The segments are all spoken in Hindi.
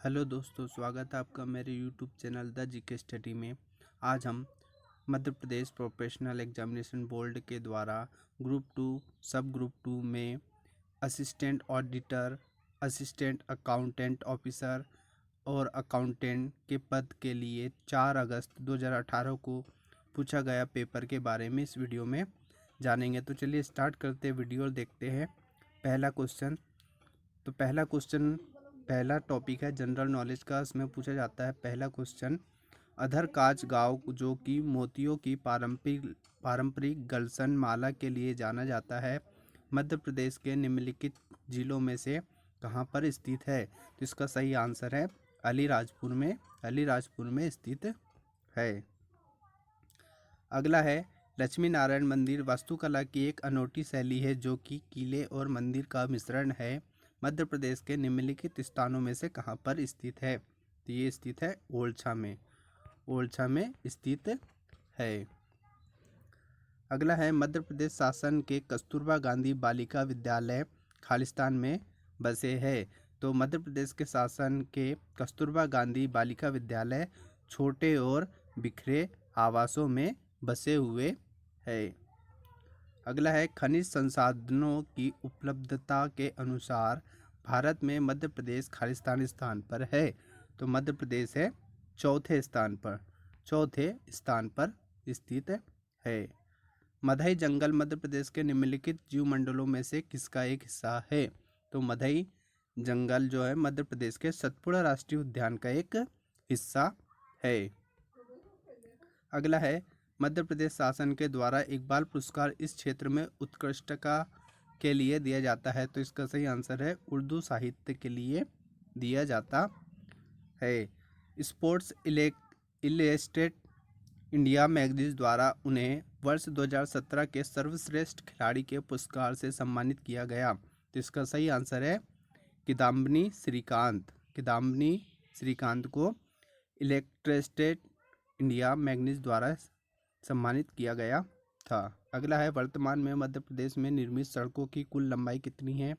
हेलो दोस्तों, स्वागत है आपका मेरे YouTube channel the GK study में। आज हम Madhya Pradesh professional examination board के द्वारा ग्रुप 2 सब ग्रुप 2 में assistant auditor, assistant accountant officer और अकाउंटेंट के पद के लिए 4 अगस्त 2018 को पूछा गया पेपर के बारे में इस वीडियो में जानेंगे। तो चलिए स्टार्ट करते हैं वीडियो और देखते हैं पहला क्वेश्चन। तो पहला टॉपिक है जनरल नॉलेज का। इसमें पूछा जाता है पहला क्वेश्चन, अधरकाज गांव जो कि मोतियों की पारंपरिक गलसन माला के लिए जाना जाता है, मध्य प्रदेश के निम्नलिखित जिलों में से कहां पर स्थित है? तो इसका सही आंसर है अलीराजपुर में स्थित है। अगला है, लक्ष्मी नारायण मंदिर वास्तुकला की एक अनोखी शैली है जो कि किले और मंदिर का मिश्रण है। मध्य प्रदेश के निम्नलिखित स्थानों में से कहां पर स्थित है? तो ये स्थित है ओरछा में स्थित है। अगला है, मध्य प्रदेश शासन के कस्तूरबा गांधी बालिका विद्यालय खालिस्तान में बसे है। तो मध्य प्रदेश के शासन के कस्तूरबा गांधी बालिका विद्यालय छोटे और बिखरे आवासों में बसे हुए है। अगला है, खनिज संसाधनों की उपलब्धता के अनुसार भारत में मध्य प्रदेश खालिस्तान स्थान पर है। तो मध्य प्रदेश है चौथे स्थान पर स्थित है। मधई जंगल मध्य प्रदेश के निम्नलिखित जीव मंडलों में से किसका एक हिस्सा है? तो मधई जंगल जो है मध्य प्रदेश के सतपुड़ा राष्ट्रीय उद्यान का एक हिस्सा है। अगला है, मध्य प्रदेश शासन के द्वारा एक बाल पुरस्कार इस क्षेत्र में उत्कृष्टता के लिए दिया जाता है। तो इसका सही आंसर है उर्दू साहित्य के लिए दिया जाता है। स्पोर्ट्स इलस्ट्रेटेड इंडिया मैगजीन द्वारा उन्हें वर्ष 2017 के सर्वश्रेष्ठ खिलाड़ी के पुरस्कार से सम्मानित किया गया। तो इसका सही आंसर है किदाम्बी श्रीकांत को इलस्ट्रेटेड इंडिया मैगजीन द्वारा सम्मानित किया गया था। अगला है, वर्तमान में मध्य प्रदेश में निर्मित सड़कों की कुल लंबाई कितनी है?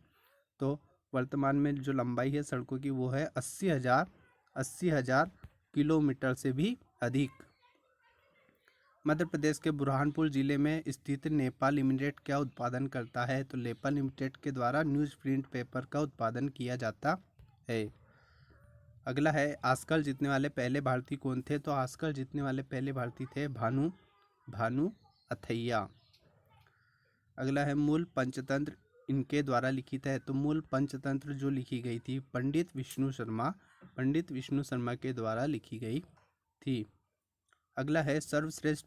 तो वर्तमान में जो लंबाई है सड़कों की वो है 80,000 किलोमीटर से भी अधिक। मध्य प्रदेश के बुरहानपुर जिले में स्थित नेपाल लिमिटेड क्या उत्पादन करता है? तो नेपाल लिमिटेड के द्वारा न्यूज प्रिंट पेपर का उत्पादन किया जाता है। अगला है, ऑस्कर जीतने वाले पहले भारतीय कौन थे? तो ऑस्कर जीतने वाले पहले भारतीय थे भानु अथैया। अगला है, मूल पंचतंत्र इनके द्वारा लिखित है। तो मूल पंचतंत्र जो लिखी गई थी पंडित विष्णु शर्मा के द्वारा लिखी गई थी। अगला है, सर्वश्रेष्ठ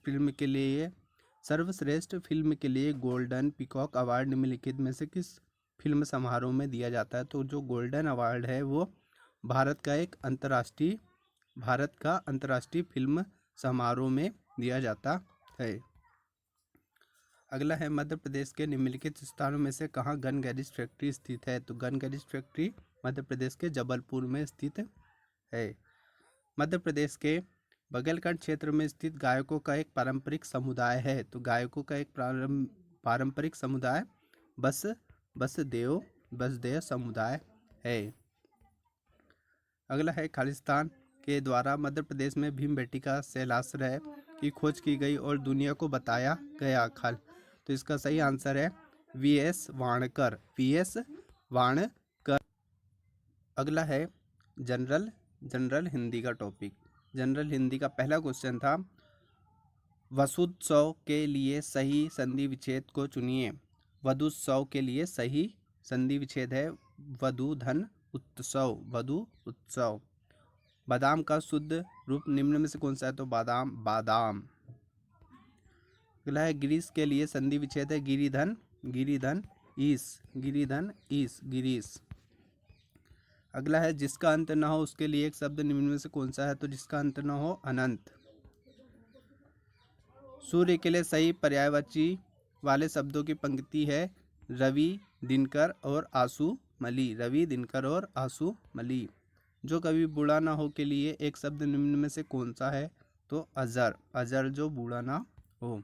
फिल्म के लिए गोल्डन पीकॉक अवार्ड निम्नलिखित में से किस फिल्म समारोह में दिया जाता है? तो जो गोल्डन अवार्ड है वो भारत का अंतर्राष्ट्रीय फिल्म समारोह में दिया जाता है। अगला है, मध्य प्रदेश के निम्नलिखित स्थानों में से कहाँ गन गैरेज फैक्ट्री स्थित है? तो gun garage factory Madhya Pradesh के जबलपुर में स्थित है। मध्य प्रदेश के बघेलखंड क्षेत्र में स्थित गायकों का एक पारंपरिक समुदाय है। तो गायकों का एक पारंपरिक समुदाय बसदेव समुदाय है। अगला है, खालिस्तान के द्वारा मध्य प्रदेश में भीमबेटका शैलाश्रय की खोज की गई और दुनिया को बताया गया। तो इसका सही आंसर है वीएस वाणकर। अगला है, जनरल हिंदी का टॉपिक। जनरल हिंदी का पहला क्वेश्चन था, वसुत्सव के लिए सही संधि विच्छेद को चुनिए। वधुत्सव के लिए सही संधि विच्छेद है वधुधन उत्सव। बादाम का शुद्ध रूप निम्न में से कौन सा है? तो बादाम। अगला है, ग्रीस के लिए संधि विच्छेद है गिरिधन गिरीश। अगला है, जिसका अंत न हो उसके लिए एक शब्द निम्न में से कौन सा है? तो जिसका अंत न हो अनंत। सूर्य के लिए सही पर्यायवाची वाले शब्दों की पंक्ति है रवि, दिनकर और आंसू मली। जो कभी बूढ़ा ना हो के लिए एक शब्द निम्न में से कौन सा है? तो अजर जो बूढ़ा ना हो।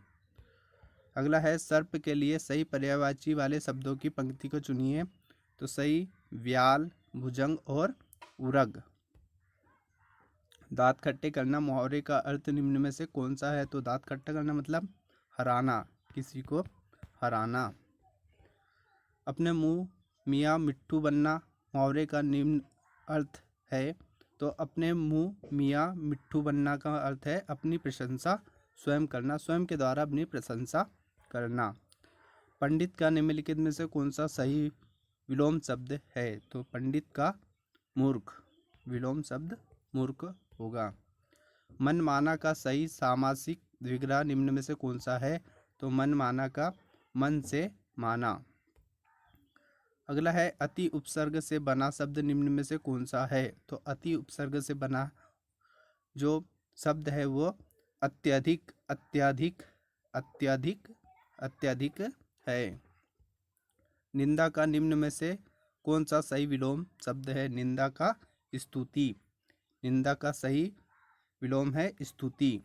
अगला है, सर्प के लिए सही पर्यायवाची वाले शब्दों की पंक्ति को चुनिए। तो सही व्याल, भुजंग और उरग। दांत खट्टे करना मुहावरे का अर्थ निम्न में से कौन सा है? तो दांत खट्टा करना मतलब हराना, किसी को हराना। अपने मुंह मियाँ मिट्ठू बनना मुहावरे का निम्न अर्थ है। तो अपने मुंह मियाँ मिट्ठू बनना का अर्थ है अपनी प्रशंसा स्वयं करना, स्वयं के द्वारा अपनी प्रशंसा करना। पंडित का निम्नलिखित में से कौन सा सही विलोम शब्द है? तो पंडित का मूर्ख, विलोम शब्द मूर्ख होगा। मनमाना का सही सामासिक विग्रह निम्न में से कौन सा है? तो मनमाना का मन से माना। अगला है अति उपसर्ग से बना शब्द निम्न में से कौन सा है? तो अति उपसर्ग से बना जो शब्द है वो अत्यधिक, अत्यधिक, अत्यधिक, अत्यधिक है। निंदा का निम्न में से कौन सा सही विलोम शब्द है? निंदा का स्तुति, निंदा का सही विलोम है स्तुति।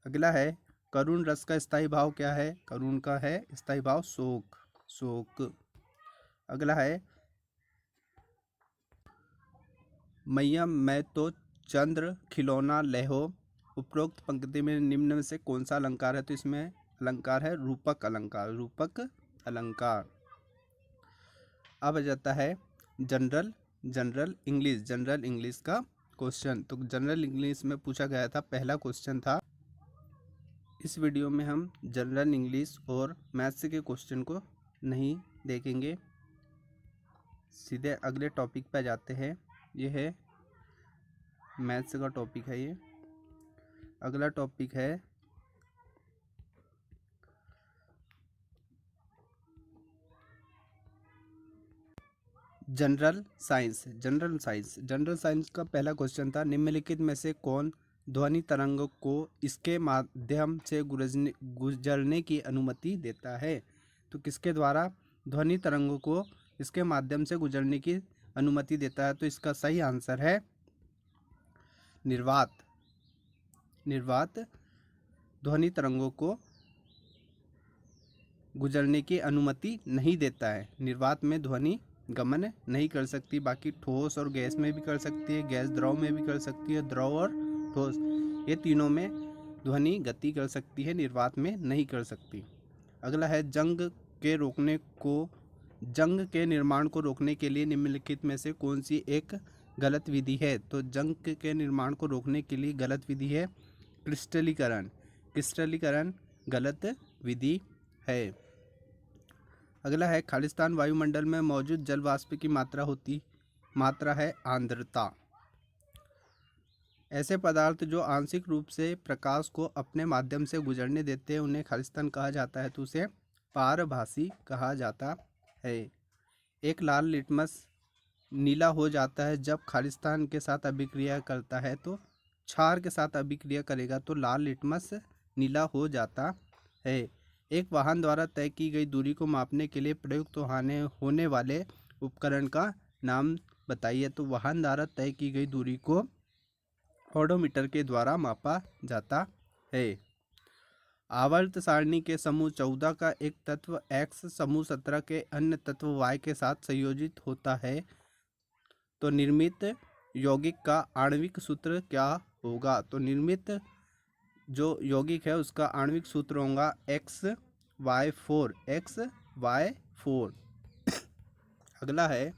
अगला है करुण रस का स्थायी भाव क्या है? करुण का है स्थायी भाव शोक, शोक। अगला है मैया मैं तो चंद्र खिलौना लहो। उपरोक्त पंक्ति में निम्न में से कौन सा अलंकार है? तो इसमें अलंकार है रूपक अलंकार, रूपक अलंकार। अब आ जाता है general, general English, general English का क्वेश्चन। तो जनरल इंग्लिश में पूछा गया था, पहला क्वेश्चन था। इस वीडियो में हम जनरल इंग्लिश और मैथ्स के क्वेश्चन को नहीं देखेंगे, सीधे अगले टॉपिक पे जाते हैं। ये है मैथ्स का टॉपिक है। ये अगला टॉपिक है general science, general science. General science का पहला क्वेश्चन था निम्नलिखित में से कौन ध्वनि तरंग को इसके माध्यम से गुजरने की अनुमति देता है? तो किसके द्वारा ध्वनि तरंगों को इसके माध्यम से गुजरने की अनुमति देता है? तो इसका सही आंसर है निर्वात, निर्वात ध्वनि तरंगों को गुजरने की अनुमति नहीं देता है। निर्वात में ध्वनि गमन नहीं कर सकती, बाकी ठोस और गैस में भी कर सकती है, गैस द्रव में भी कर सकती है, द्रव और ठोस ये तीनों में ध्वनि गति कर सकती है, निर्वात में नहीं कर सकती। अगला है जंग के निर्माण को रोकने के लिए निम्नलिखित में से कौन सी एक गलत विधि है? तो जंग के निर्माण को रोकने के लिए गलत विधि है क्रिस्टलीकरण, क्रिस्टलीकरण गलत विधि है। अगला है खालिस्तान वायुमंडल में मौजूद जल वाष्प की मात्रा है आर्द्रता। ऐसे पदार्थ जो आंशिक रूप से प्रकाश को अपने माध्यम से गुजरने देते हैं उन्हें खालिस्तान कहा जाता है, तो उसे पारभासी कहा जाता है। एक लाल लिटमस नीला हो जाता है जब खालिस्तान के साथ अभिक्रिया करता है, तो क्षार के साथ अभिक्रिया करेगा तो लाल लिटमस नीला हो जाता है। एक वाहन द्वारा तय की गई दूरी को मापने के लिए प्रयुक्त होने वाले उपकरण का नाम बताइए। तो वाहन द्वारा तय की गई दूरी को ओडोमीटर के द्वारा मापा जाता है। आवर्त सारणी के समूह 14 का एक तत्व X समूह 17 के अन्य तत्व Y के साथ संयोजित होता है, तो निर्मित यौगिक का आणविक सूत्र क्या होगा? तो निर्मित जो यौगिक है उसका आणविक सूत्र होगा XY4, XY4। अगला है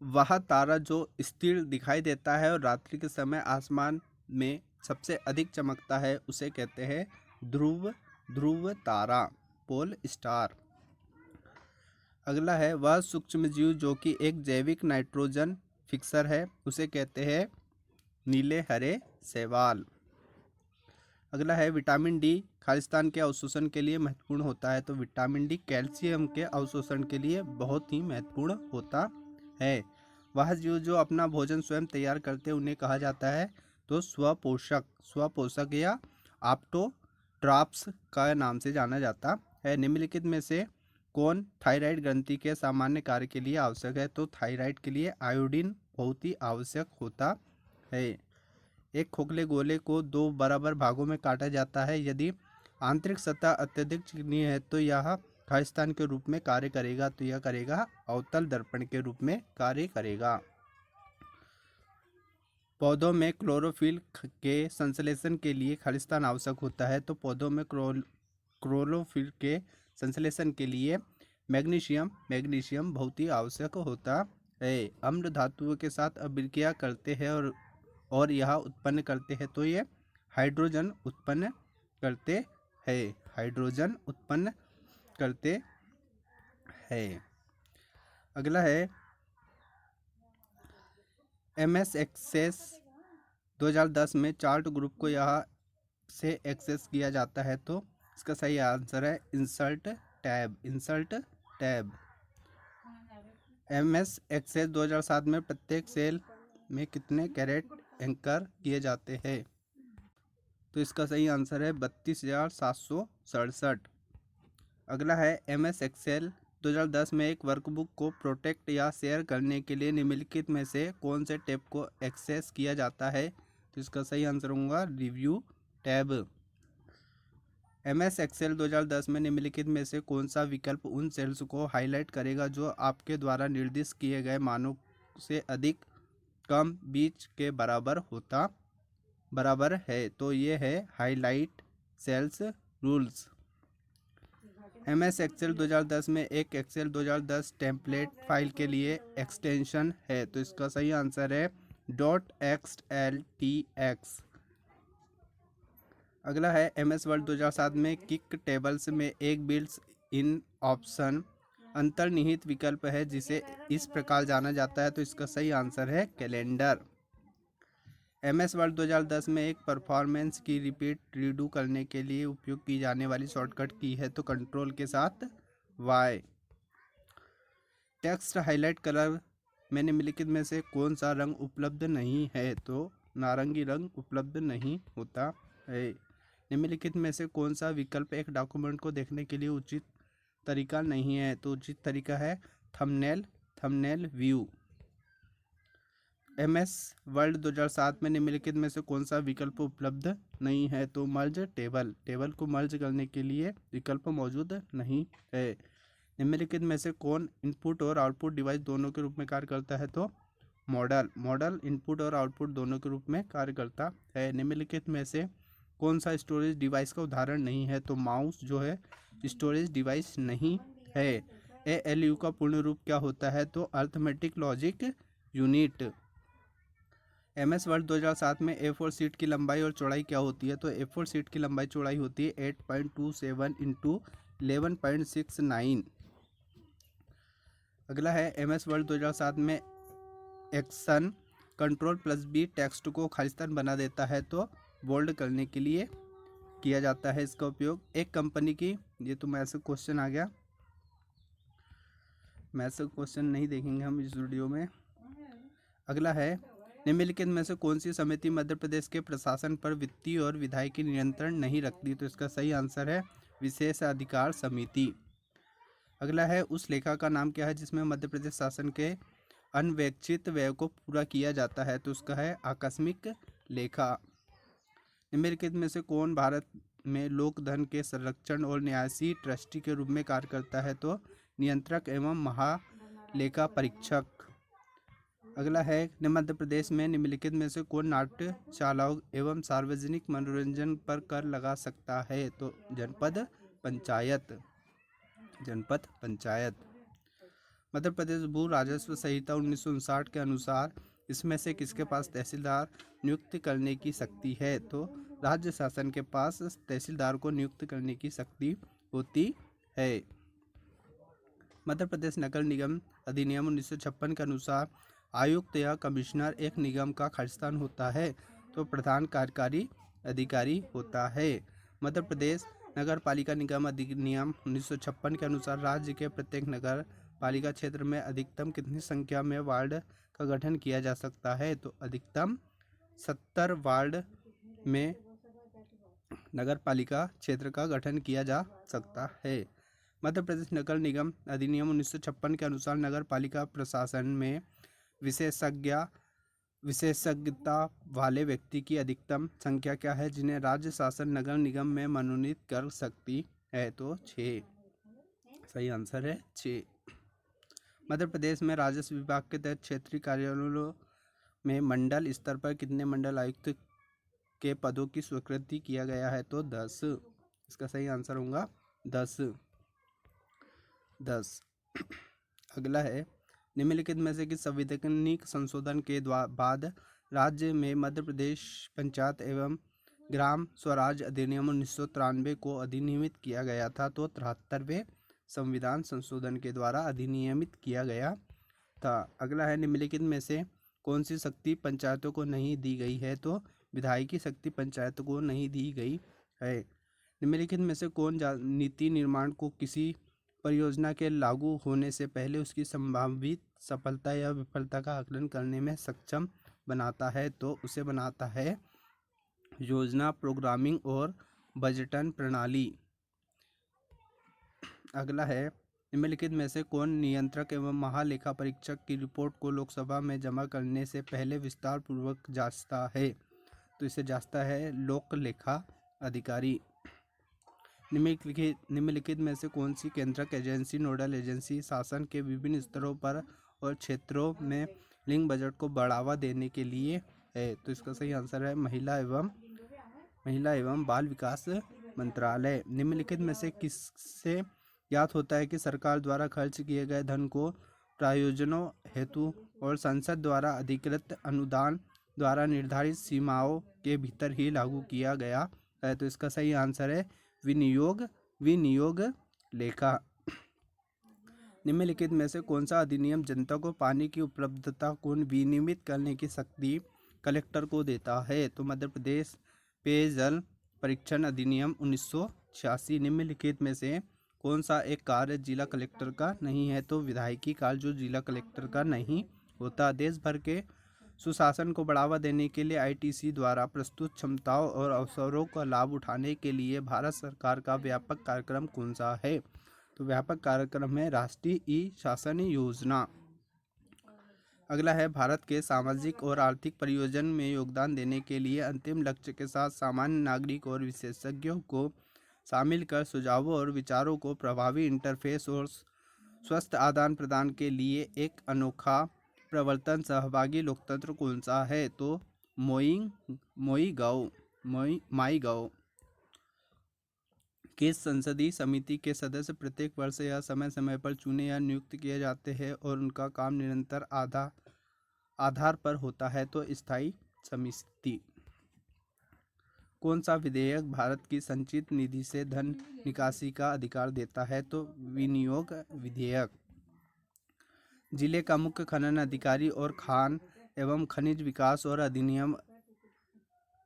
वह तारा जो स्थिर दिखाई देता है और रात्रि के समय आसमान में सबसे अधिक चमकता है उसे कहते हैं ध्रुव तारा, पोल स्टार। अगला है वह सूक्ष्मजीव जो कि एक जैविक नाइट्रोजन फिक्सर है उसे कहते हैं नीले हरे शैवाल। अगला है विटामिन डी खालिस्तान के अवशोषण के लिए महत्वपूर्ण होता है, तो विटामिन डी कैल्शियम के अवशोषण के लिए बहुत ही महत्वपूर्ण होता है। वह जीव जो अपना भोजन स्वयं तैयार करते हैं उन्हें कहा जाता है तो स्वपोषक, स्वपोषक या ऑप्टोट्रॉप्स का नाम से जाना जाता है। निम्नलिखित में से कौन थायराइड ग्रंथि के सामान्य कार्य के लिए आवश्यक है? तो थायराइड के लिए आयोडीन बहुत ही आवश्यक होता है। एक खोखले गोले को 2 बराबर भागों में काटा जाता है, यदि आंतरिक सतह अत्यधिक चिकनी है तो यह खालिस्तान के रूप में कार्य करेगा, तो यह करेगा अवतल दर्पण के रूप में कार्य करेगा। पौधों में क्लोरोफिल के संश्लेषण के लिए खालिस्तान आवश्यक होता है, तो पौधों में क्लोरोफिल के संश्लेषण के लिए मैग्नीशियम बहुत ही आवश्यक होता है। अम्ल धातुओं के साथ अभिक्रिया करते हैं और यह उत्पन्न करते हैं, तो ये हाइड्रोजन उत्पन्न करते हैं। हाइड्रोजन उत्पन्न करते हैं। अगला है MS एक्सेस 2010 में चार्ट ग्रुप को यहाँ से एक्सेस किया जाता है, तो इसका सही आंसर है इंसर्ट टैब। MS एक्सेस 2007 में प्रत्येक सेल में कितने कैरेट एंकर किए जाते हैं, तो इसका सही आंसर है 32,767। अगला है MS एक्सेल 2010 में एक वर्कबुक को प्रोटेक्ट या शेयर करने के लिए निम्नलिखित में से कौन से टैब को एक्सेस किया जाता है, तो इसका सही आंसर होगा रिव्यू टैब। MS एक्सेल 2010 में निम्नलिखित में से कौन सा विकल्प उन सेल्स को हाईलाइट करेगा जो आपके द्वारा निर्दिष्ट किए गए मानों से अधिक कम बीच के बराबर है, तो ये है highlight cells rules. MS Excel 2010 में एक एक्सेल 2010 टेम्पलेट फाइल के लिए एक्सटेंशन है, तो इसका सही आंसर है .xltx। अगला है MS वर्ड 2007 में किक टेबल्स में एक बिल्ट्स इन ऑप्शन अंतर्निहित विकल्प है जिसे इस प्रकार जाना जाता है, तो इसका सही आंसर है कैलेंडर। MS वर्ड 2010 में एक परफॉर्मेंस की रिपीट रीडू करने के लिए उपयोग की जाने वाली शॉर्टकट की है, तो कंट्रोल के साथ Y। टेक्स्ट हाईलाइट कलर में निम्नलिखित में से कौन सा रंग उपलब्ध नहीं है, तो नारंगी रंग उपलब्ध नहीं होता है। निम्नलिखित में से कौन सा विकल्प एक डॉक्यूमेंट को देखने के लिए उचित तरीका नहीं है, तो उचित तरीका है थंबनेल व्यू। MS वर्ल्ड 2007 में निम्नलिखित में से कौन सा विकल्प उपलब्ध नहीं है, तो मर्ज टेबल को मर्ज करने के लिए विकल्प मौजूद नहीं है। निम्नलिखित में से कौन इनपुट और आउटपुट डिवाइस दोनों के रूप में कार्य करता है, तो मॉडल इनपुट और आउटपुट दोनों के रूप में कार्य करता है। निम्नलिखित में से कौन सा स्टोरेज डिवाइस का उदाहरण नहीं है, तो माउस जो है स्टोरेज डिवाइस नहीं है। ALU का पूर्ण रूप क्या होता है, तो arithmetic logic unit. MS word 2007 में A4 शीट की लंबाई और चौड़ाई क्या होती है, तो A4 शीट की लंबाई चौड़ाई होती है 8.27 इंटू 11.69। अगला है MS वर्ड 2007 में एक्शन Ctrl+B टेक्स्ट को खालिस्तान बना देता है, तो बोल्ड करने के लिए किया जाता है इसका उपयोग। एक कंपनी की, ये तो मैथ्स क्वेश्चन आ गया, मैथ्स क्वेश्चन नहीं देखेंगे हम इस वीडियो में। अगला है निम्नलिखित में से कौन सी समिति मध्य प्रदेश के प्रशासन पर वित्तीय और विधायी नियंत्रण नहीं रखती, तो इसका सही आंसर है विशेष अधिकार समिति। अगला है उस लेखा का नाम क्या है जिसमें मध्य प्रदेश शासन के अनवैच्छित व्यय को पूरा किया जाता है, तो उसका है आकस्मिक लेखा। निम्नलिखित में से कौन भारत में लोक धन के संरक्षण और न्यासी ट्रस्टी के रूप में कार्य करता है, तो नियंत्रक एवं महालेखा परीक्षक। अगला है मध्य प्रदेश में निम्नलिखित में से कौन नाट्यशालाओं एवं सार्वजनिक मनोरंजन पर कर लगा सकता है, तो जनपद पंचायत। मध्य प्रदेश भू राजस्व संहिता 1959 के अनुसार इसमें से किसके पास तहसीलदार नियुक्त करने की शक्ति है, तो राज्य शासन के पास तहसीलदार को नियुक्त करने की शक्ति होती है। मध्य प्रदेश नगर निगम अधिनियम 1956 के अनुसार आयुक्त या कमिश्नर एक निगम का खालिस्तान होता है, तो प्रधान कार्यकारी अधिकारी होता है। मध्य प्रदेश नगर पालिका निगम अधिनियम 1956 के अनुसार राज्य के प्रत्येक नगर पालिका क्षेत्र में अधिकतम कितनी संख्या में वार्ड का गठन किया जा सकता है, तो अधिकतम 70 वार्ड में नगर पालिका क्षेत्र का गठन किया जा सकता है। मध्य प्रदेश नगर निगम अधिनियम 1956 के अनुसार नगर पालिका प्रशासन में विशेषज्ञता वाले व्यक्ति की अधिकतम संख्या क्या है जिन्हें राज्य शासन नगर निगम में मनोनीत कर सकती है, तो 6। सही आंसर है 6। मध्य प्रदेश में राजस्व विभाग के तहत क्षेत्रीय कार्यालयों में मंडल स्तर पर कितने मंडल आयुक्त के पदों की स्वीकृति किया गया है? तो 10। इसका सही आंसर होगा 10। 10। अगला है, निम्नलिखित में से किस संवैधानिक संशोधन के बाद राज्य में मध्य प्रदेश पंचायत एवं ग्राम स्वराज अधिनियम 1993 को अधिनियमित किया गया था? तो 73वें संविधान संशोधन के द्वारा अधिनियमित किया गया था। अगला है, निम्नलिखित में से कौन सी शक्ति पंचायतों को नहीं दी गई है? तो विधायी शक्ति पंचायतों को नहीं दी गई है। निम्नलिखित में से कौन नीति निर्माण को किसी परियोजना के लागू होने से पहले उसकी संभावित सफलता या विफलता का आकलन करने में सक्षम बनाता है? तो उसे बनाता है योजना, प्रोग्रामिंग और बजटन प्रणाली। अगला है, निम्नलिखित में से कौन नियंत्रक एवं महालेखा परीक्षक की रिपोर्ट को लोकसभा में जमा करने से पहले विस्तार पूर्वक जांचता है? तो इसे जांचता है लोक लेखा अधिकारी। निम्नलिखित में से कौन सी केंद्रक एजेंसी, नोडल एजेंसी शासन के विभिन्न स्तरों पर और क्षेत्रों में लिंग बजट को बढ़ावा देने के लिए है? तो इसका सही आंसर है महिला एवं बाल विकास मंत्रालय। निम्नलिखित में से किससे ज्ञात होता है कि सरकार द्वारा खर्च किए गए धन को प्रायोजनों हेतु और संसद द्वारा अधिकृत अनुदान द्वारा निर्धारित सीमाओं के भीतर ही लागू किया गया है? तो इसका सही आंसर है विनियोग लेखा। निम्नलिखित में से कौन सा अधिनियम जनता को पानी की उपलब्धता को विनियमित करने की शक्ति कलेक्टर को देता है? तो मध्य प्रदेश पेयजल परीक्षण अधिनियम 1986। निम्नलिखित में से कौन सा एक कार्य जिला कलेक्टर का नहीं है? तो विधायिकी कार्य जो जिला कलेक्टर का नहीं होता। देश भर के सुशासन को बढ़ावा देने के लिए आईटीसी द्वारा प्रस्तुत क्षमताओं और अवसरों का लाभ उठाने के लिए भारत सरकार का व्यापक कार्यक्रम कौन सा है? तो व्यापक कार्यक्रम है राष्ट्रीय ई शासन योजना। अगला है, भारत के सामाजिक और आर्थिक परियोजन में योगदान देने के लिए अंतिम लक्ष्य के साथ सामान्य नागरिक और विशेषज्ञों को शामिल कर सुझावों और विचारों को प्रभावी इंटरफेस और स्वस्थ आदान प्रदान के लिए एक अनोखा प्रवर्तन सहभागी लोकतंत्र कौन सा है? तो माई गाँव। किस संसदीय समिति के सदस्य प्रत्येक वर्ष या समय समय पर चुने या नियुक्त किए जाते हैं और उनका काम निरंतर आधार पर होता है? तो स्थायी समिति। कौन सा विधेयक भारत की संचित निधि से धन निकासी का अधिकार देता है? तो विनियोग विधेयक। जिले का मुख्य खनन अधिकारी और खान एवं खनिज विकास और अधिनियम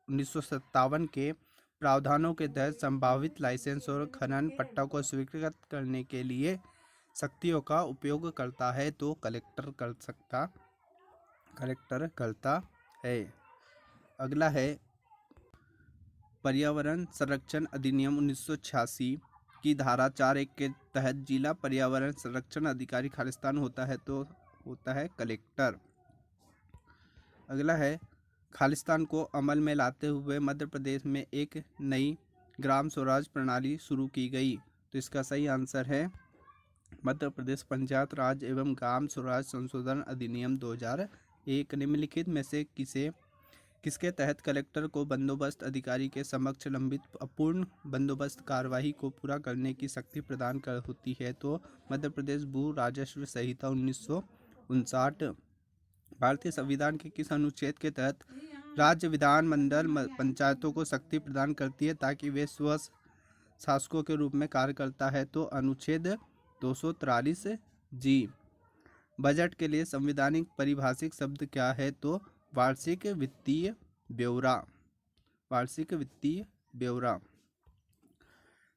1957 के प्रावधानों के तहत संभावित लाइसेंस और खनन पट्टा को स्वीकृत करने के लिए शक्तियों का उपयोग करता है? तो कलेक्टर करता है। अगला है, पर्यावरण संरक्षण अधिनियम 1986 की धारा 4(1) के तहत जिला पर्यावरण संरक्षण अधिकारी खालिस्तान होता है? तो होता है कलेक्टर। अगला है, खालिस्तान को अमल में लाते हुए मध्य प्रदेश में एक नई ग्राम स्वराज प्रणाली शुरू की गई। तो इसका सही आंसर है मध्य प्रदेश पंचायत राज एवं ग्राम स्वराज संशोधन अधिनियम 2001। निम्नलिखित में से किसके तहत कलेक्टर को बंदोबस्त अधिकारी के समक्ष लंबित अपूर्ण बंदोबस्त कार्यवाही को पूरा करने की शक्ति प्रदान कर होती है? तो मध्य प्रदेश भू राजस्व संहिता 1959। भारतीय संविधान के किस अनुच्छेद के तहत राज्य विधानमंडल पंचायतों को शक्ति प्रदान करती है ताकि वे स्व शासकों के रूप में कार्य करता है? तो अनुच्छेद 243 जी। बजट के लिए संवैधानिक परिभाषित शब्द क्या है? तो वार्षिक वित्तीय ब्यौरा।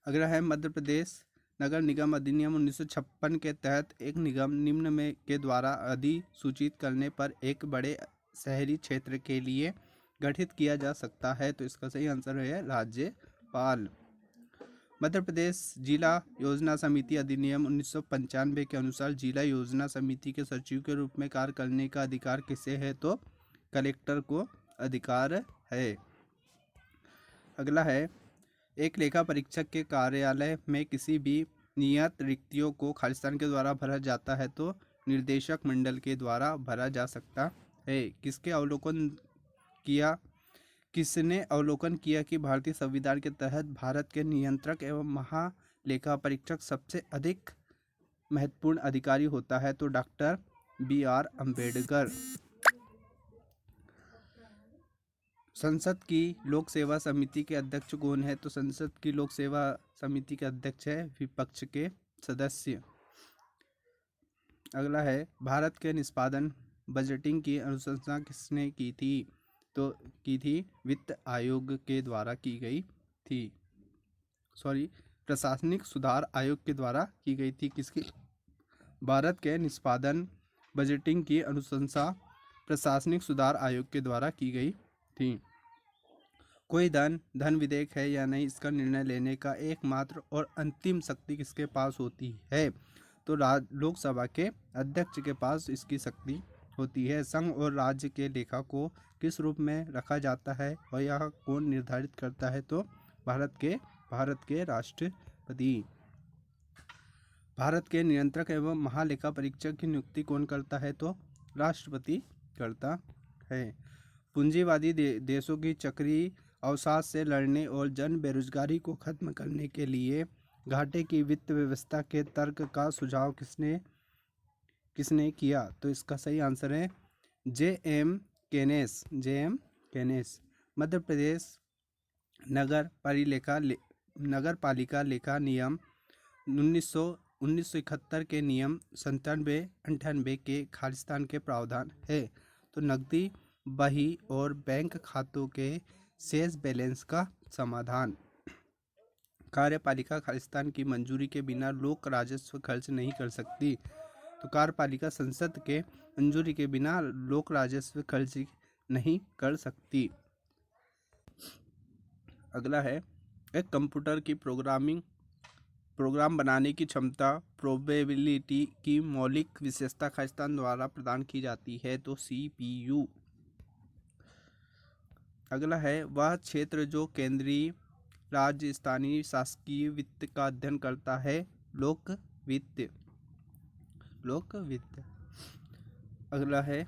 अगला है, मध्य प्रदेश नगर निगम अधिनियम 1956 के तहत एक निगम निम्न में के द्वारा अधिसूचित करने पर एक बड़े शहरी क्षेत्र के लिए गठित किया जा सकता है? तो इसका सही आंसर है राज्यपाल। मध्य प्रदेश जिला योजना समिति अधिनियम 1995 के अनुसार जिला योजना समिति के सचिव के रूप में कार्य करने का अधिकार किसे है? तो कलेक्टर को अधिकार है। अगला है, एक लेखा परीक्षक के कार्यालय में किसी भी नियत रिक्तियों को खालिस्तान के द्वारा भरा जाता है? तो निर्देशक मंडल के द्वारा भरा जा सकता है? किसने अवलोकन किया कि भारतीय संविधान के तहत भारत के नियंत्रक एवं महालेखा परीक्षक सबसे अधिक महत्वपूर्ण अधिकारी होता है? तो डॉक्टर B.R. अम्बेडकर। संसद की लोक सेवा समिति के अध्यक्ष कौन है? तो संसद की लोक सेवा समिति के अध्यक्ष है विपक्ष के सदस्य। अगला है, भारत के निष्पादन बजटिंग की अनुशंसा किसने की थी? तो की थी वित्त आयोग के द्वारा की गई थी। प्रशासनिक सुधार आयोग के द्वारा की गई थी। किसकी? भारत के निष्पादन बजटिंग की अनुशंसा प्रशासनिक सुधार आयोग के द्वारा की गई थी। कोई धन विधेयक है या नहीं, इसका निर्णय लेने का एकमात्र और अंतिम शक्ति किसके पास होती है? तो लोकसभा के अध्यक्ष के पास इसकी शक्ति होती है। संघ और राज्य के लेखा को किस रूप में रखा जाता है और यह कौन निर्धारित करता है? तो भारत के राष्ट्रपति। भारत के नियंत्रक एवं महालेखा परीक्षक की नियुक्ति कौन करता है? तो राष्ट्रपति करता है। पूंजीवादी देशों की चक्रीय अवसाद से लड़ने और जन बेरोजगारी को खत्म करने के लिए घाटे की वित्त व्यवस्था के तर्क का सुझाव किसने किया? तो इसका सही आंसर है J.M. केनेस। मध्य प्रदेश नगर पालिका लेखा नियम 1971 के नियम 97-98 के खालिस्तान के प्रावधान है। तो नकदी बही और बैंक खातों के शेष बैलेंस का समाधान। कार्यपालिका खालिस्तान की मंजूरी के बिना लोक राजस्व खर्च नहीं कर सकती। तो कार्यपालिका संसद के मंजूरी के बिना लोक राजस्व खर्च नहीं कर सकती। अगला है, एक कंप्यूटर की प्रोग्राम बनाने की क्षमता प्रोबेबिलिटी की मौलिक विशेषता खालिस्तान द्वारा प्रदान की जाती है। तो CPU। अगला है, वह क्षेत्र जो केंद्रीय राज्य स्थानीय शासकीय वित्त का अध्ययन करता है? लोक वित्त। अगला है,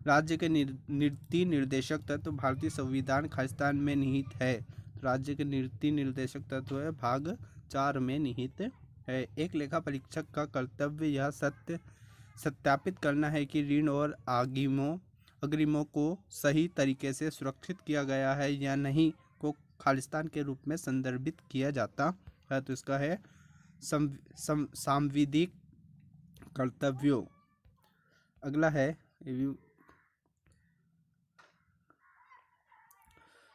राज्य के नीति निर्देशक तत्व भारतीय संविधान खालिस्तान में निहित है। राज्य के नीति निर्देशक तत्व है भाग 4 में निहित है। एक लेखा परीक्षक का कर्तव्य यह सत्यापित करना है कि ऋण और अग्रिमों को सही तरीके से सुरक्षित किया गया है या नहीं को खालिस्तान के रूप में संदर्भित किया जाता है। तो इसका है सांविधिक कर्तव्यों। अगला है,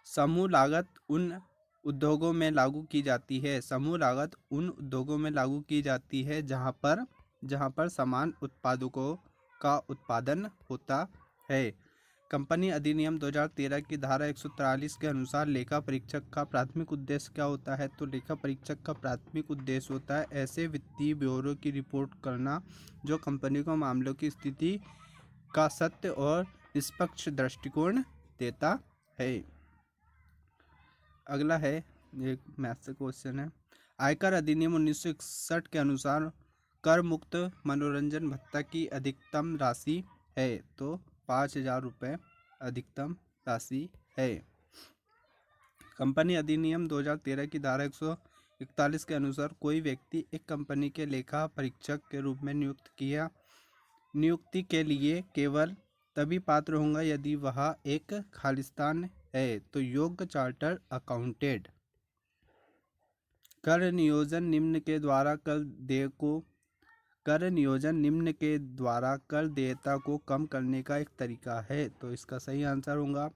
समूह लागत उन उद्योगों में लागू की जाती है। समूह लागत उन उद्योगों में लागू की जाती है जहां पर समान उत्पादों का उत्पादन होता है। कंपनी अधिनियम 2013 की धारा 143 के अनुसार लेखा परीक्षक का प्राथमिक उद्देश्य क्या होता है? तो लेखा परीक्षक का प्राथमिक उद्देश्य होता है ऐसे वित्तीय ब्योरों की रिपोर्ट करना जो कंपनी को मामलों की स्थिति का सत्य और निष्पक्ष दृष्टिकोण देता है। अगला है, एक मैथ से क्वेश्चन है, आयकर अधिनियम 1961 के अनुसार कर मुक्त मनोरंजन भत्ता की अधिकतम राशि है। तो 5,000 रुपये अधिकतम राशि है। कंपनी अधिनियम 2013 की धारा 141 के अनुसार कोई व्यक्ति एक कंपनी के लेखा परीक्षक के रूप में नियुक्ति के लिए केवल तभी पात्र होगा यदि वह एक खालिस्तान है। तो योग्य चार्टर्ड अकाउंटेंट। कर नियोजन निम्न के द्वारा कर देयता को कम करने का एक तरीका है। तो इसका सही आंसर होगा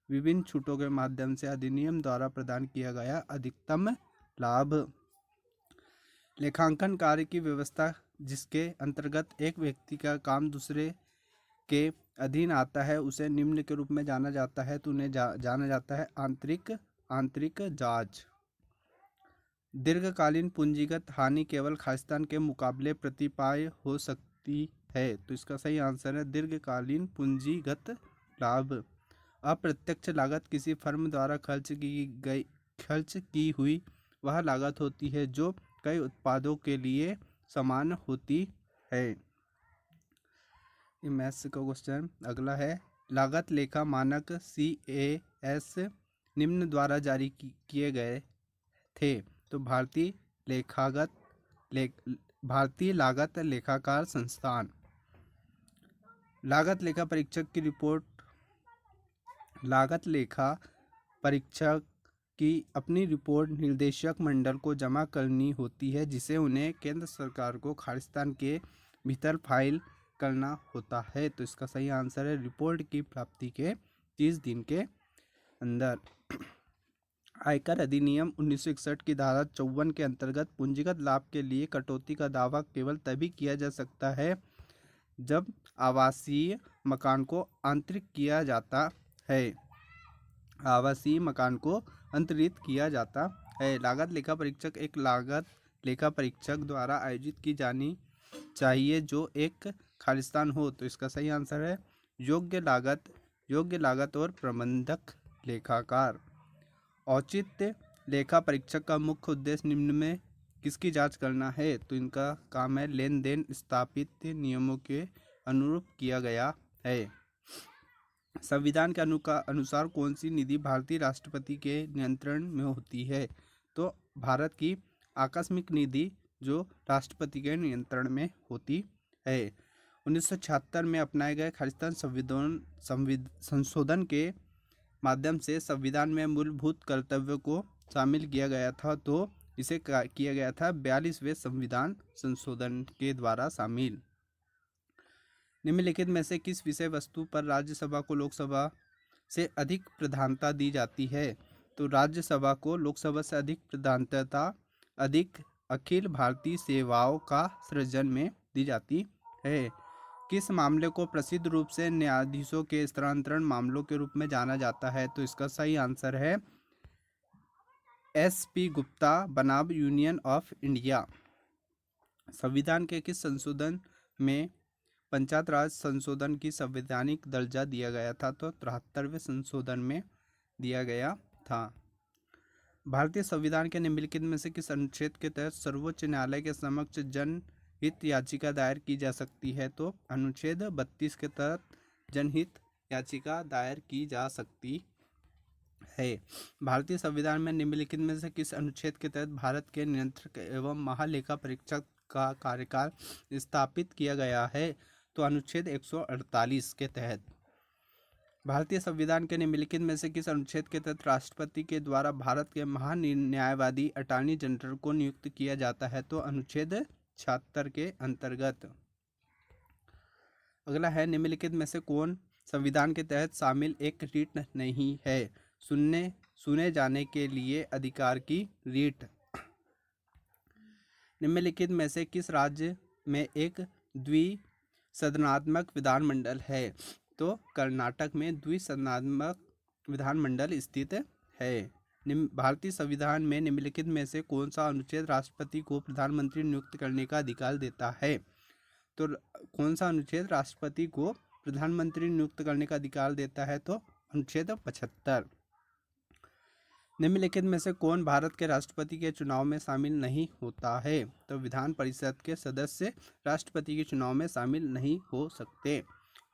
विभिन्न छूटों के माध्यम से अधिनियम द्वारा प्रदान किया गया अधिकतम लाभ। लेखांकन कार्य की व्यवस्था जिसके अंतर्गत एक व्यक्ति का काम दूसरे के अधीन आता है उसे निम्न के रूप में जाना जाता है। तो उन्हें जाना जाता है आंतरिक जांच। दीर्घकालीन पूंजीगत हानि केवल खालिस्तान के मुकाबले प्रतिपाय हो सकती है। तो इसका सही आंसर है दीर्घकालीन पूंजीगत लाभ। अप्रत्यक्ष लागत किसी फर्म द्वारा खर्च की हुई वह लागत होती है जो कई उत्पादों के लिए समान होती है। ये मैथ्स का क्वेश्चन। अगला है लागत लेखा मानक CAS निम्न द्वारा जारी किए गए थे। तो भारतीय लागत लेखाकार संस्थान। लागत लेखा परीक्षक की रिपोर्ट लागत लेखा परीक्षक की अपनी रिपोर्ट निर्देशक मंडल को जमा करनी होती है, जिसे उन्हें केंद्र सरकार को खालिस्तान के भीतर फाइल करना होता है। तो इसका सही आंसर है रिपोर्ट की प्राप्ति के 30 दिन के अंदर। आयकर अधिनियम 1961 की धारा 54 के अंतर्गत पूंजीगत लाभ के लिए कटौती का दावा केवल तभी किया जा सकता है जब आवासीय मकान को आंतरिक किया जाता है। आवासीय मकान को अंतरित किया जाता है। लागत लेखा परीक्षक एक लागत लेखा परीक्षक द्वारा आयोजित की जानी चाहिए जो एक खालिस्तान हो। तो इसका सही आंसर है योग्य लागत और प्रबंधक लेखाकार। औचित्य लेखा परीक्षक का मुख्य उद्देश्य निम्न में किसकी जांच करना है। तो इनका काम है लेन देन स्थापित नियमों के अनुरूप किया गया है। संविधान के अनुसार कौन सी निधि भारतीय राष्ट्रपति के नियंत्रण में होती है। तो भारत की आकस्मिक निधि जो राष्ट्रपति के नियंत्रण में होती है। 1976 में अपनाए गए खालिस्तान संशोधन के माध्यम से संविधान में मूलभूत कर्तव्यों को शामिल किया गया था। तो इसे किया गया था 42वें संविधान संशोधन के द्वारा शामिल। निम्नलिखित में से किस विषय वस्तु पर राज्यसभा को लोकसभा से अधिक प्रधानता दी जाती है। तो राज्यसभा को लोकसभा से अधिक प्रधानता अखिल भारतीय सेवाओं का सृजन में दी जाती है। किस मामले को प्रसिद्ध रूप से न्यायाधीशों के स्थानांतरण मामलों के रूप में जाना जाता है। तो इसका सही आंसर है SP गुप्ता बनाम यूनियन ऑफ इंडिया। संविधान के किस संशोधन में पंचायत राज संशोधन की संवैधानिक दर्जा दिया गया था। तो 73वें संशोधन में दिया गया था। भारतीय संविधान के निम्नलिखित में से किस अनुच्छेद के तहत सर्वोच्च न्यायालय के समक्ष जनहित याचिका दायर की जा सकती है। तो अनुच्छेद 32 के तहत जनहित याचिका दायर की जा सकती है। भारतीय संविधान में निम्नलिखित में से किस अनुच्छेद के तहत भारत के नियंत्रक एवं महालेखा परीक्षक का कार्यकाल स्थापित किया गया है। तो अनुच्छेद 148 के तहत। भारतीय संविधान के निम्नलिखित में से किस अनुच्छेद के तहत राष्ट्रपति के द्वारा भारत के महान्यायवादी अटॉर्नी जनरल को नियुक्त किया जाता है। तो अनुच्छेद 76 के अंतर्गत। अगला है निम्नलिखित में से कौन संविधान के तहत शामिल एक रीट नहीं है। सुने जाने के लिए अधिकार की रीट। निम्नलिखित में से किस राज्य में एक द्विसदनात्मक विधानमंडल है। तो कर्नाटक में द्विसदनात्मक विधानमंडल स्थित है। भारतीय संविधान में निम्नलिखित में से कौन सा अनुच्छेद राष्ट्रपति को प्रधानमंत्री नियुक्त करने का अधिकार देता है। तो कौन सा अनुच्छेद राष्ट्रपति को प्रधानमंत्री नियुक्त करने का अधिकार देता है। तो अनुच्छेद 75। निम्नलिखित में से कौन भारत के राष्ट्रपति के चुनाव में शामिल नहीं होता है। तो विधान परिषद के सदस्य राष्ट्रपति के चुनाव में शामिल नहीं हो सकते।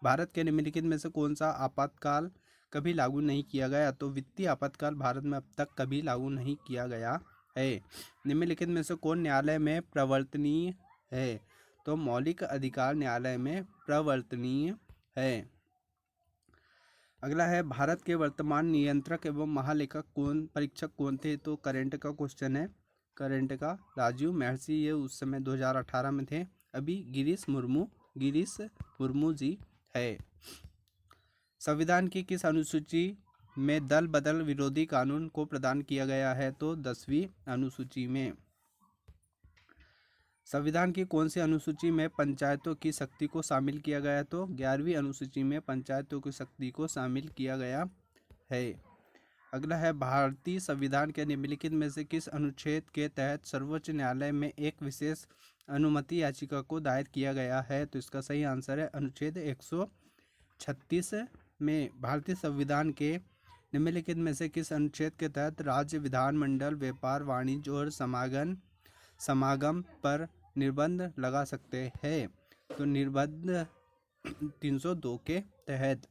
भारत के निम्नलिखित में से कौन सा आपातकाल कभी लागू नहीं किया गया। तो वित्तीय आपातकाल भारत में अब तक कभी लागू नहीं किया गया है। निम्नलिखित में से कौन न्यायालय में प्रवर्तनीय है। तो मौलिक अधिकार न्यायालय में प्रवर्तनीय है। अगला है भारत के वर्तमान नियंत्रक एवं महालेखा परीक्षक कौन थे। तो करंट का क्वेश्चन है। करंट का राजीव महर्षि, ये उस समय 2018 में थे। अभी गिरीश मुर्मू जी है। संविधान की किस अनुसूची में दल बदल विरोधी कानून को प्रदान किया गया है। तो 10वीं अनुसूची में। संविधान की कौन सी अनुसूची में पंचायतों की शक्ति को शामिल किया गया है। तो 11वीं अनुसूची में पंचायतों की शक्ति को शामिल किया गया है। अगला है भारतीय संविधान के निम्नलिखित में से किस अनुच्छेद के तहत सर्वोच्च न्यायालय में एक विशेष अनुमति याचिका को दायर किया गया है। तो इसका सही आंसर है अनुच्छेद 136 में। भारतीय संविधान के निम्नलिखित में से किस अनुच्छेद के तहत राज्य विधानमंडल व्यापार वाणिज्य और समागम पर निर्बंध लगा सकते हैं। तो निर्बंध 302 के तहत।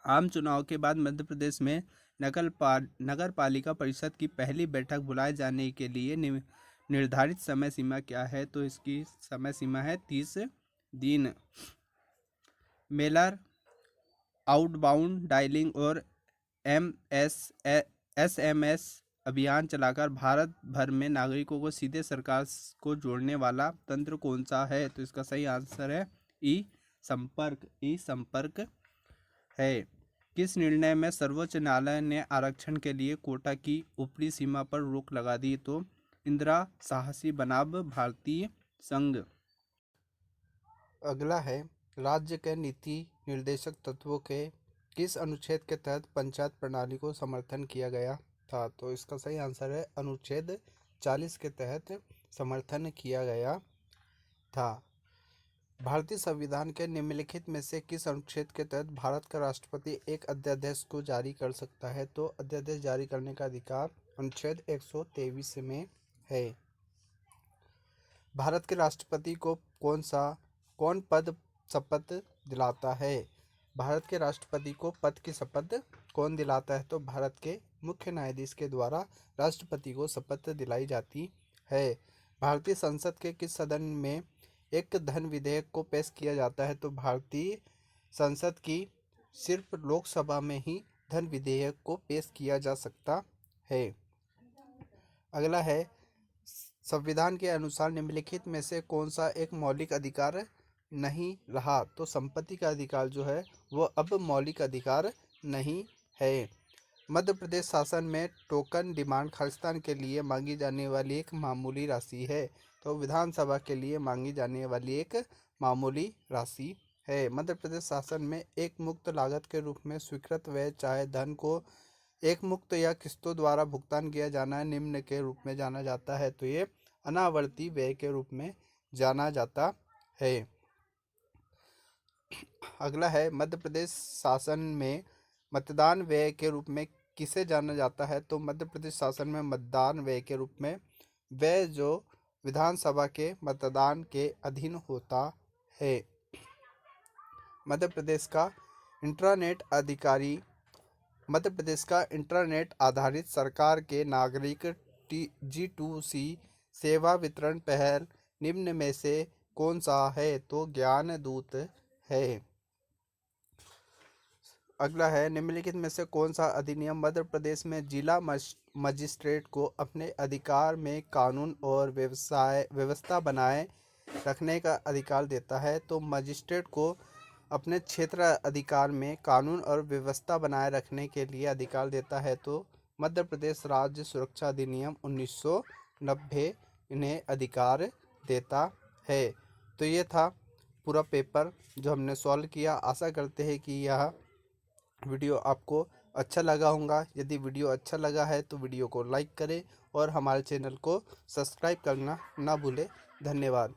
आम चुनाव के बाद मध्य प्रदेश में नगर पालिका परिषद की पहली बैठक बुलाए जाने के लिए निर्धारित समय सीमा क्या है? तो इसकी समय सीमा है 30 दिन। मेलर आउटबाउंड डायलिंग और SMS अभियान चलाकर भारत भर में नागरिकों को सीधे सरकार को जोड़ने वाला तंत्र कौन सा है? तो इसका सही आंसर है ई संपर्क है। किस निर्णय में सर्वोच्च न्यायालय ने आरक्षण के लिए कोटा की ऊपरी सीमा पर रोक लगा दी? तो इंदिरा साहसी बनाम भारतीय संघ। अगला है, राज्य के नीति निर्देशक तत्वों के किस अनुच्छेद के तहत पंचायत प्रणाली को समर्थन किया गया था? तो इसका सही आंसर है अनुच्छेद 40 के तहत समर्थन किया गया था। भारतीय संविधान के निम्नलिखित में से किस अनुच्छेद के तहत भारत का राष्ट्रपति एक अध्यादेश को जारी कर सकता है? तो अध्यादेश जारी करने का अधिकार अनुच्छेद 123 में है। भारत के राष्ट्रपति को कौन पद शपथ दिलाता है? भारत के राष्ट्रपति को पद की शपथ कौन दिलाता है? तो भारत के मुख्य न्यायाधीश के द्वारा राष्ट्रपति को शपथ दिलाई जाती है। भारतीय संसद के किस सदन में एक धन विधेयक को पेश किया जाता है? तो भारतीय संसद की सिर्फ लोकसभा में ही धन विधेयक को पेश किया जा सकता है। अगला है, संविधान के अनुसार निम्नलिखित में से कौन सा एक मौलिक अधिकार नहीं रहा? तो संपत्ति का अधिकार जो है वो अब मौलिक अधिकार नहीं है। मध्य प्रदेश शासन में टोकन डिमांड खालिस्तान के लिए मांगी जाने वाली एक मामूली राशि है। तो विधानसभा के लिए मांगी जाने वाली एक मामूली राशि है। मध्य प्रदेश शासन में एक मुक्त लागत के रूप में स्वीकृत व्यय चाहे धन को एक मुक्त या किस्तों द्वारा भुगतान किया जाना निम्न के रूप में जाना जाता है। तो ये अनावर्ती व्यय के रूप में जाना जाता है। अगला है, मध्य प्रदेश शासन में मतदान व्यय के रूप में किसे जाना जाता है? तो मध्य प्रदेश शासन में मतदान व्यय के रूप में व्यय जो विधानसभा के मतदान के अधीन होता है। मध्य प्रदेश का इंटरनेट आधारित सरकार के नागरिक G2C सेवा वितरण पहल निम्न में से कौन सा है? तो ज्ञान दूत है। अगला है, निम्नलिखित में से कौन सा अधिनियम मध्य प्रदेश में जिला मजिस्ट्रेट को अपने अधिकार में कानून और व्यवस्था बनाए रखने का अधिकार देता है? तो मजिस्ट्रेट को अपने क्षेत्र अधिकार में कानून और व्यवस्था बनाए रखने के लिए अधिकार देता है। तो मध्य प्रदेश राज्य सुरक्षा अधिनियम 1990 इन्हें अधिकार देता है। तो ये था पूरा पेपर जो हमने सॉल्व किया। आशा करते हैं कि यह वीडियो आपको अच्छा लगा होगा। यदि वीडियो अच्छा लगा है तो वीडियो को लाइक करें और हमारे चैनल को सब्सक्राइब करना ना भूलें। धन्यवाद।